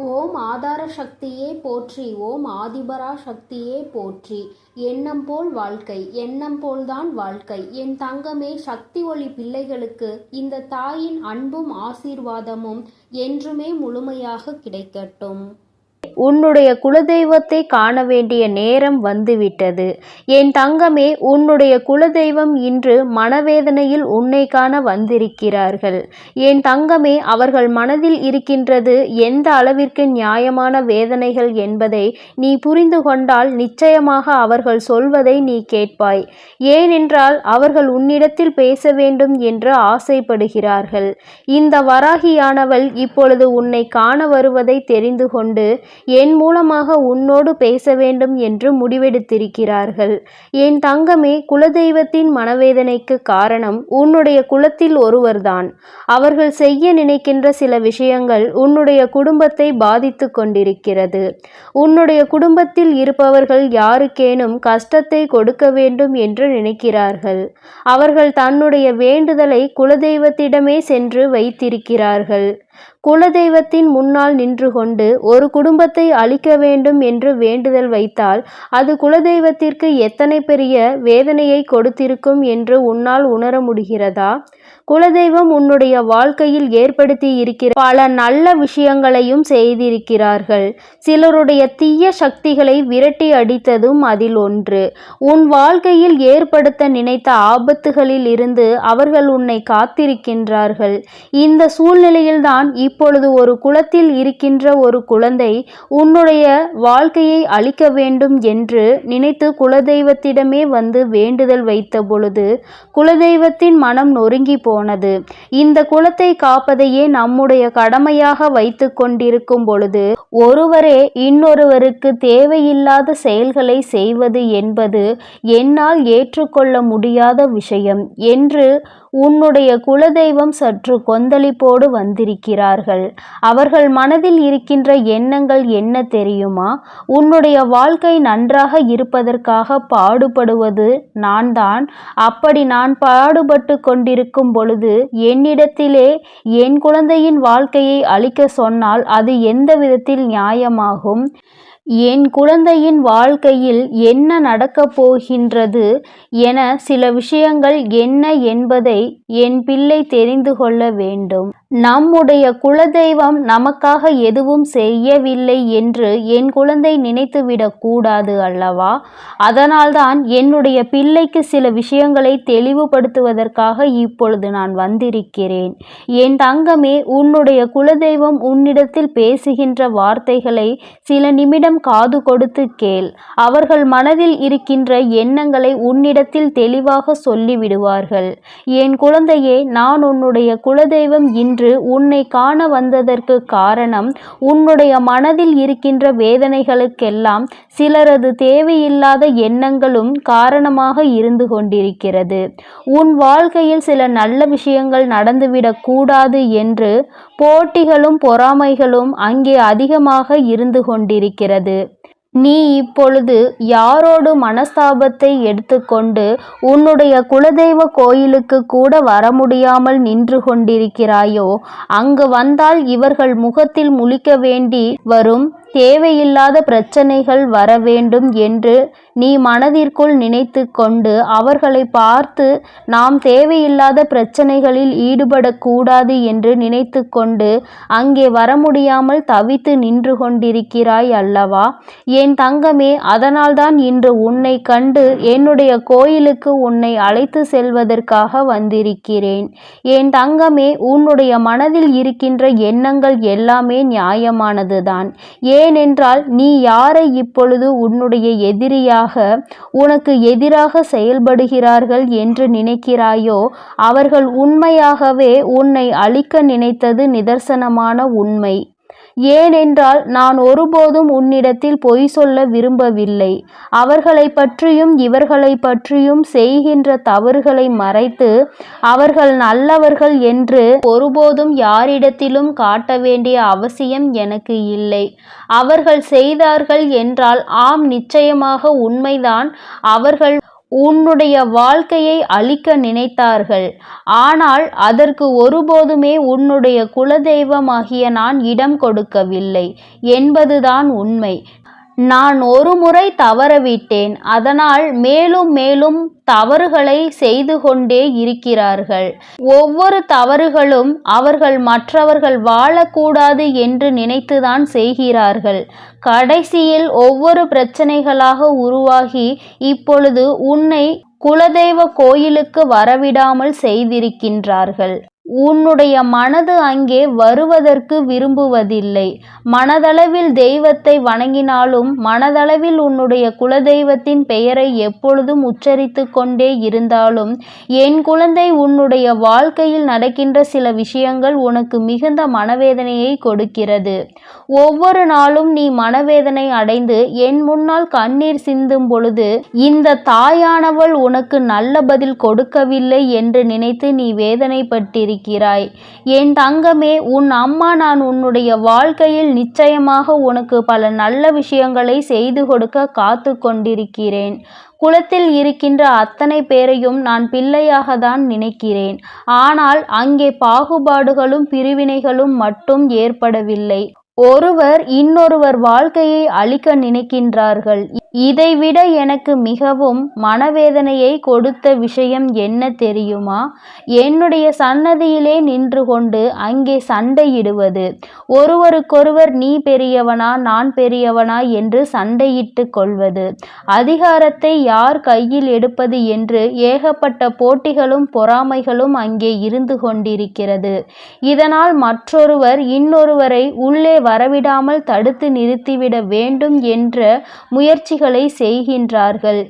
ஓம் ஆதார சக்தியே போற்றி, ஓம் ஆதிபரா சக்தியே போற்றி. எண்ணம் போல் வாழ்க்கை, எண்ணம் போல்தான் வாழ்க்கை. என் தங்கமே, சக்தி ஒளி பிள்ளைகளுக்கு இந்த தாயின் அன்பும் ஆசீர்வாதமும் என்றுமே முழுமையாக கிடைக்கட்டும். உன்னுடைய குலதெய்வத்தை காண வேண்டிய நேரம் வந்துவிட்டது. என் தங்கமே, உன்னுடைய குலதெய்வம் இன்று மனவேதனையில் உன்னை காண வந்திருக்கிறார்கள். என் தங்கமே, அவர்கள் மனதில் இருக்கின்றது எந்த அளவிற்கு நியாயமான வேதனைகள் என்பதை நீ புரிந்து கொண்டால் நிச்சயமாக அவர்கள் சொல்வதை நீ கேட்பாய். ஏனென்றால் அவர்கள் உன்னிடத்தில் பேச வேண்டும் என்று ஆசைப்படுகிறார்கள். இந்த வராகியானவள் இப்பொழுது உன்னை காண வருவதை தெரிந்து கொண்டு என் மூலமாக உன்னோடு பேச வேண்டும் என்று முடிவெடுத்திருக்கிறார்கள். என் தங்கமே, குலதெய்வத்தின் மனவேதனைக்கு காரணம் உன்னுடைய குலத்தில் ஒருவர்தான். அவர்கள் செய்ய நினைக்கின்ற சில விஷயங்கள் உன்னுடைய குடும்பத்தை பாதித்து கொண்டிருக்கிறது. உன்னுடைய குடும்பத்தில் இருப்பவர்கள் யாருக்கேனும் கஷ்டத்தை கொடுக்க வேண்டும் என்று நினைக்கிறார்கள். அவர்கள் தன்னுடைய வேண்டுதலை குலதெய்வத்திடமே சென்று வைத்திருக்கிறார்கள். குலதெய்வத்தின் முன்னால் நின்று கொண்டு ஒரு குடும்பத்தை அழிக்க வேண்டும் என்று வேண்டுதல் வைத்தால் அது குலதெய்வத்திற்கு எத்தனை பெரிய வேதனையை கொடுத்திருக்கும் என்று உன்னால் உணர முடிகிறதா? குலதெய்வம் உன்னுடைய வாழ்க்கையில் ஏற்படுத்தி இருக்கிற பல நல்ல விஷயங்களையும் செய்திருக்கிறார்கள். சிலருடைய தீய சக்திகளை விரட்டி அடித்ததும் அதில் ஒன்று. உன் வாழ்க்கையில் ஏற்படுத்த நினைத்த ஆபத்துகளில் இருந்து அவர்கள் உன்னை காத்திருக்கின்றார்கள். இந்த சூழ்நிலையில்தான் இப்பொழுது ஒரு குலத்தில் இருக்கின்ற ஒரு குழந்தை உன்னுடைய வாழ்க்கையை அழிக்க வேண்டும் என்று நினைத்து குலதெய்வத்திடமே வந்து வேண்டுதல் வைத்த பொழுது குலதெய்வத்தின் மனம் நொறுங்கி போனது. இந்த குலத்தை காப்பதையே நம்முடைய கடமையாக வைத்து கொண்டிருக்கும் பொழுது ஒருவரே இன்னொருவருக்கு தேவையில்லாத செயல்களை செய்வது என்பது என்னால் ஏற்றுக்கொள்ள முடியாத விஷயம் என்று உன்னுடைய குலதெய்வம் சற்று கொந்தளிப்போடு வந்திருக்கிறார்கள். அவர்கள் மனதில் இருக்கின்ற எண்ணங்கள் என்ன தெரியுமா? உன்னுடைய வாழ்க்கை நன்றாக இருப்பதற்காக பாடுபடுவது நான் தான். அப்படி நான் பாடுபட்டு கொண்டிருக்கும் பொழுது என்னிடத்திலே என் குழந்தையின் வாழ்க்கையை அழிக்க சொன்னால் அது எந்த விதத்தில் நியாயமாகும்? என் குழந்தையின் வாழ்க்கையில் என்ன நடக்கப் போகின்றது என சில விஷயங்கள் என்ன என்பதை என் பிள்ளை தெரிந்து கொள்ள வேண்டும். நம்முடைய குலதெய்வம் நமக்காக எதுவும் செய்யவில்லை என்று என் குழந்தை நினைத்துவிடக் கூடாது அல்லவா? அதனால்தான் என்னுடைய பிள்ளைக்கு சில விஷயங்களை தெளிவுபடுத்துவதற்காக இப்பொழுது நான் வந்திருக்கிறேன். என் தங்கமே, உன்னுடைய குலதெய்வம் உன்னிடத்தில் பேசுகின்ற வார்த்தைகளை சில நிமிடம் காது கொடுத்து கேள். அவர்கள் மனதில் இருக்கின்ற எண்ணங்களை உன்னிடத்தில் தெளிவாக சொல்லிவிடுவார்கள். என் குழந்தையே, நான் உன்னுடைய குலதெய்வம் இன்று உன்னை காண வந்ததற்கு காரணம் உன்னுடைய மனதில் இருக்கின்ற வேதனைகளுக்கெல்லாம் சிலரது தேவையில்லாத எண்ணங்களும் காரணமாக இருந்து கொண்டிருக்கிறது. உன் வாழ்க்கையில் சில நல்ல விஷயங்கள் நடந்துவிடக் கூடாது என்று போட்டிகளும் பொறாமைகளும் அங்கே அதிகமாக இருந்து கொண்டிருக்கிறது. நீ இப்பொழுது யாரோடு மனஸ்தாபத்தை எடுத்துக்கொண்டு உன்னுடைய குலதெய்வ கோயிலுக்கு கூட வர முடியாமல் நின்று கொண்டிருக்கிறாயோ, அங்கு வந்தால் இவர்கள் முகத்தில் முழிக்க வேண்டி வரும், தேவையில்லாத பிரச்சனைகள் வர வேண்டும் என்று நீ மனதிற்குள் நினைத்து கொண்டு அவர்களை பார்த்து நாம் தேவையில்லாத பிரச்சனைகளில் ஈடுபடக்கூடாது என்று நினைத்து கொண்டு அங்கே வர முடியாமல் தவித்து நின்று கொண்டிருக்கிறாய் அல்லவா? என் தங்கமே, அதனால்தான் இன்று உன்னை கண்டு என்னுடைய கோயிலுக்கு உன்னை அழைத்து செல்வதற்காக வந்திருக்கிறேன். என் தங்கமே, உன்னுடைய மனதில் இருக்கின்ற எண்ணங்கள் எல்லாமே நியாயமானதுதான். ஏனென்றால் நீ யாரை இப்பொழுது உன்னுடைய எதிரியாக உனக்கு எதிராக செயல்படுகிறார்கள் என்று நினைக்கிறாயோ அவர்கள் உண்மையாகவே உன்னை அழிக்க நினைத்தது நிதர்சனமான உண்மை. ஏனென்றால் நான் ஒருபோதும் உன்னிடத்தில் பொய் சொல்ல விரும்பவில்லை. அவர்களை பற்றியும் இவர்களை பற்றியும் செய்கின்ற தவறுகளை மறைத்து அவர்கள் நல்லவர்கள் என்று ஒருபோதும் யாரிடத்திலும் காட்ட வேண்டிய அவசியம் எனக்கு இல்லை. அவர்கள் செய்தார்கள் என்றால் ஆம், நிச்சயமாக உண்மைதான். அவர்கள் உன்னுடைய வாழ்க்கையை அழிக்க நினைத்தார்கள். ஆனால் அதற்கு ஒருபோதுமே உன்னுடைய குலதெய்வமாகிய நான் இடம் கொடுக்கவில்லை என்பதுதான் உண்மை. நான் ஒரு முறை தவறவிட்டேன். அதனால் மேலும் மேலும் தவறுகளை செய்து கொண்டே இருக்கிறார்கள். ஒவ்வொரு தவறுகளும் அவர்கள் மற்றவர்கள் வாழக்கூடாது என்று நினைத்துதான் செய்கிறார்கள். கடைசியில் ஒவ்வொரு பிரச்சனைகளாக உருவாகி இப்பொழுது உன்னை குலதெய்வ கோயிலுக்கு வரவிடாமல் செய்திருக்கின்றார்கள். உன்னுடைய மனது அங்கே வருவதற்கு விரும்புவதில்லை. மனதளவில் தெய்வத்தை வணங்கினாலும் மனதளவில் உன்னுடைய குலதெய்வத்தின் பெயரை எப்பொழுதும் உச்சரித்து கொண்டே இருந்தாலும் என் குழந்தை, உன்னுடைய வாழ்க்கையில் நடக்கின்ற சில விஷயங்கள் உனக்கு மிகுந்த மனவேதனையை கொடுக்கிறது. ஒவ்வொரு நாளும் நீ மனவேதனை அடைந்து என் முன்னால் கண்ணீர் சிந்தும் பொழுது இந்த தாயானவள் உனக்கு நல்ல பதில் கொடுக்கவில்லை என்று நினைத்து நீ வேதனைப்பட்டிருக்கிறாய். என் தங்கமே, உன் அம்மா நான் உன்னுடைய வாழ்க்கையில் நிச்சயமாக உனக்கு பல நல்ல விஷயங்களை செய்து கொடுக்க காத்து கொண்டிருக்கிறேன். குலத்தில் இருக்கின்ற அத்தனை பேரையும் நான் பிள்ளையாக தான் நினைக்கிறேன். ஆனால் அங்கே பாகுபாடுகளும் பிரிவினைகளும் மட்டும் ஏற்படவில்லை. ஒருவர் இன்னொருவர் வாழ்க்கையை அழிக்க நினைக்கின்றார்கள். இதைவிட எனக்கு மிகவும் மனவேதனையை கொடுத்த விஷயம் என்ன தெரியுமா? என்னுடைய சன்னதியிலே நின்று கொண்டு அங்கே சண்டையிடுவது. ஒருவருக்கொருவர் நீ பெரியவனா நான் பெரியவனா என்று சண்டையிட்டு கொள்வது. அதிகாரத்தை யார் கையில் எடுப்பது என்று ஏகப்பட்ட போட்டிகளும் பொறாமைகளும் அங்கே இருந்து கொண்டிருக்கிறது. இதனால் மற்றொருவர் இன்னொருவரை உள்ளே வரவிடாமல் தடுத்து நிறுத்திவிட வேண்டும் என்ற முயற்சிகளை செய்கின்றார்கள்.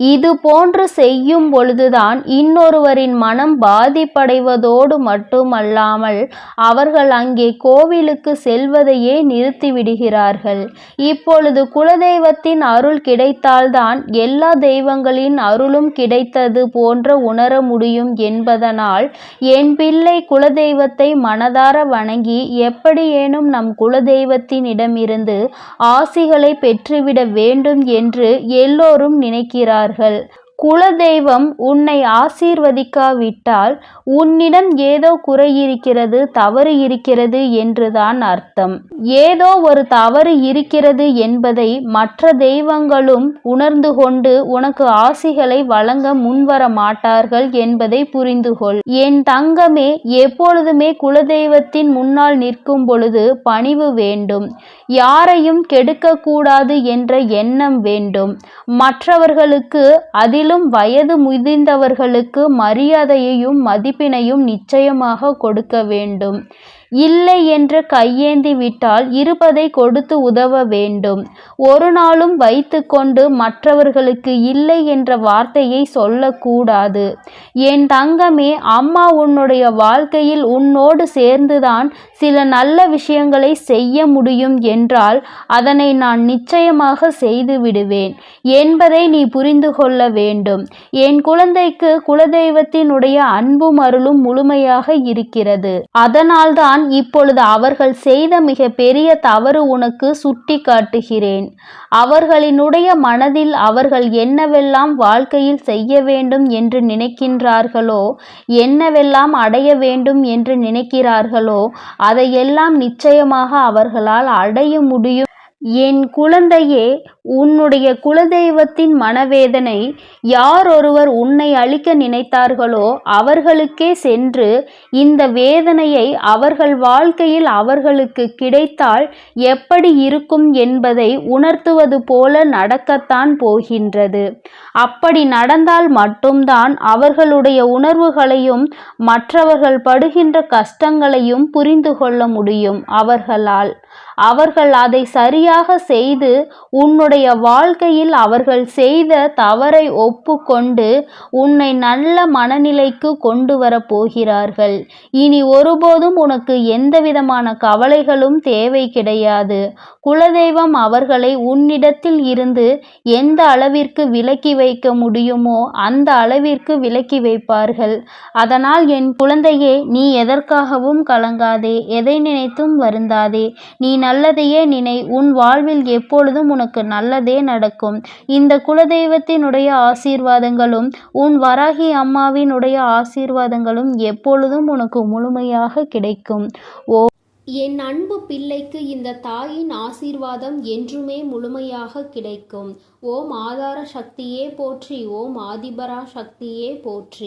இது போன்று செய்யும் பொழுதுதான் இன்னொருவரின் மனம் பாதிப்படைவதோடு மட்டுமல்லாமல் அவர்கள் அங்கே கோவிலுக்கு செல்வதையே நிறுத்திவிடுகிறார்கள். இப்பொழுது குலதெய்வத்தின் அருள் கிடைத்தால்தான் எல்லா தெய்வங்களின் அருளும் கிடைத்தது போன்ற உணர முடியும் என்பதனால் என் பிள்ளை குலதெய்வத்தை மனதார வணங்கி எப்படியேனும் நம் குலதெய்வத்தினிடமிருந்து ஆசிகளை பெற்றுவிட வேண்டும் என்று எல்லோரும் நினைக்கிறார்கள். குலதெய்வம் உன்னை ஆசீர்வதிக்காவிட்டால் உன்னிடம் ஏதோ குறை இருக்கிறது, தவறு இருக்கிறது என்றுதான் அர்த்தம். ஏதோ ஒரு தவறு இருக்கிறது என்பதை மற்ற தெய்வங்களும் உணர்ந்து கொண்டு உனக்கு ஆசிகளை வழங்க முன்வர மாட்டார்கள் என்பதை புரிந்துகொள். என் தங்கமே, எப்பொழுதுமே குலதெய்வத்தின் முன்னால் நிற்கும் பொழுது பணிவு வேண்டும். யாரையும் கெடுக்கக்கூடாது என்ற எண்ணம் வேண்டும். மற்றவர்களுக்கு அதிலும் வயது முதிர்ந்தவர்களுக்கு மரியாதையையும் மதிப்பினையும் நிச்சயமாக கொடுக்க வேண்டும். இல்லை என்று கையேந்தி விட்டால் இருப்பதை கொடுத்து உதவ வேண்டும். ஒரு நாளும் வைத்து கொண்டு மற்றவர்களுக்கு இல்லை என்ற வார்த்தையை சொல்லக்கூடாது. என் தங்கமே, அம்மா உன்னுடைய வாழ்க்கையில் உன்னோடு சேர்ந்துதான் சில நல்ல விஷயங்களை செய்ய முடியும் என்றால் அதனை நான் நிச்சயமாக செய்து விடுவேன் என்பதை நீ புரிந்து கொள்ள வேண்டும். என் குழந்தைக்கு குலதெய்வத்தினுடைய அன்பும் அருளும் முழுமையாக இருக்கிறது. அதனால்தான் இப்பொழுது அவர்கள் செய்த மிக பெரிய தவறு உனக்கு சுட்டி காட்டுகிறேன். அவர்களினுடைய மனதில் அவர்கள் என்னவெல்லாம் வாழ்க்கையில் செய்ய வேண்டும் என்று நினைக்கின்றார்களோ, என்னவெல்லாம் அடைய வேண்டும் என்று நினைக்கிறார்களோ அதையெல்லாம் நிச்சயமாக அவர்களால் அடைய முடியும். என் குழந்தையே, உன்னுடைய குலதெய்வத்தின் மனவேதனை யார் ஒருவர் உன்னை அழிக்க நினைத்தார்களோ அவர்களுக்கே சென்று இந்த வேதனையை அவர்கள் வாழ்க்கையில் அவர்களுக்கு கிடைத்தால் எப்படி இருக்கும் என்பதை உணர்த்துவது போல நடக்கத்தான் போகின்றது. அப்படி நடந்தால் மட்டும்தான் அவர்களுடைய உணர்வுகளையும் மற்றவர்கள் படுகின்ற கஷ்டங்களையும் புரிந்து கொள்ள முடியும் அவர்களால். அவர்கள் அதை சரியாக செய்து உன்னுடைய வாழ்க்கையில் அவர்கள் செய்த தவறை ஒப்புக்கொண்டு உன்னை நல்ல மனநிலைக்கு கொண்டு வர போகிறார்கள். இனி ஒருபோதும் உனக்கு எந்தவிதமான கவலைகளும் தேவை கிடையாது. குலதெய்வம் அவர்களை உன்னிடத்தில் இருந்து எந்த அளவிற்கு விலக்கி வைக்க முடியுமோ அந்த அளவிற்கு விலக்கி வைப்பார்கள். அதனால் என் குழந்தையே, நீ எதற்காகவும் கலங்காதே, எதை நினைத்தும் வருந்தாதே. நீ நல்லதையே நினை. உன் வாழ்வில் எப்பொழுதும் உனக்கு நல்ல நல்லதே நடக்கும். இந்த குலதெய்வத்தினுடைய ஆசீர்வாதங்களும் உன் வராகி அம்மாவினுடைய ஆசீர்வாதங்களும் எப்பொழுதும் உனக்கு முழுமையாக கிடைக்கும். என் அன்பு பிள்ளைக்கு இந்த தாயின் ஆசீர்வாதம் என்றுமே முழுமையாக கிடைக்கும். ஓம் ஆதார சக்தியே போற்றி. ஓம் ஆதிபரா சக்தியே போற்றி.